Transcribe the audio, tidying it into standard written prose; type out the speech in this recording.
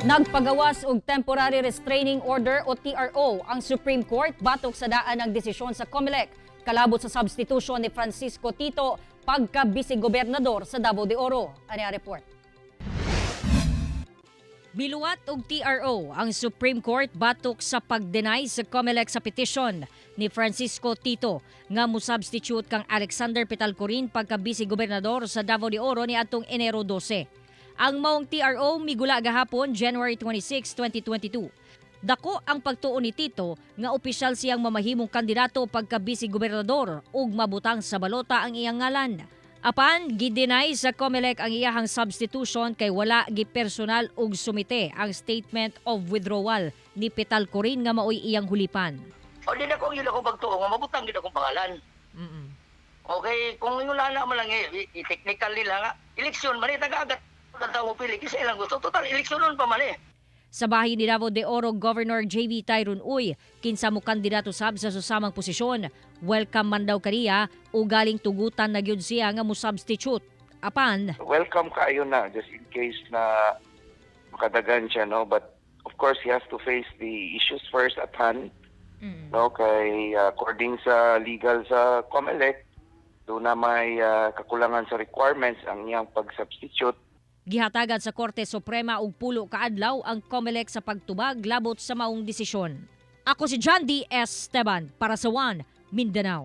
Nagpagawas og Temporary Restraining Order o TRO ang Supreme Court batok sa daan ng desisyon sa COMELEC kalabot sa substitution ni Francisco Tito pagka-vice-gobernador sa Davao de Oro. Ani ang report. Biluwat og TRO ang Supreme Court batok sa pag-deny sa COMELEC sa petition ni Francisco Tito nga mo-substitute kang Alexander Petalcorin pagka-vice-gobernador sa Davao de Oro ni atong Enero 12. Ang maong TRO migula gahapon January 26, 2022. Dako ang pagtuon ni Tito nga opisyal siyang mamahimong kandidato pagka-vice-gobernador ug mabutang sa balota ang iyang ngalan. Apan gideny sa COMELEC ang iyahang substitution kay wala gipersonal ug sumite ang statement of withdrawal ni Petalcorin nga maoy iyang hulipan. O di na kung yun ako pagtuong, mabutang din akong pangalan. Okay, kung yun lang naman lang i-technical nila nga, eleksyon, man tagagat tao mo pili kasi ilang gusto. Total, eleksyonon pa man eh. Sa bahin ni Davao de Oro Governor J.B. Tyrone Uy, kinsa mo kandidato sab sa susamang posisyon. Welcome man daw kaniya o galing tugutan na gyud siya nga mo substitute. Apan, welcome kayo na just in case na makadagan siya, no? But of course, he has to face the issues first at hand. No? Kay according sa legal sa COMELEC, doon na may kakulangan sa requirements ang iyang pag-substitute. Gihatagan sa Korte Suprema og pulo ka adlaw ang COMELEC sa pagtubag labot sa maong desisyon. Ako si John D. Esteban para sa One Mindanao.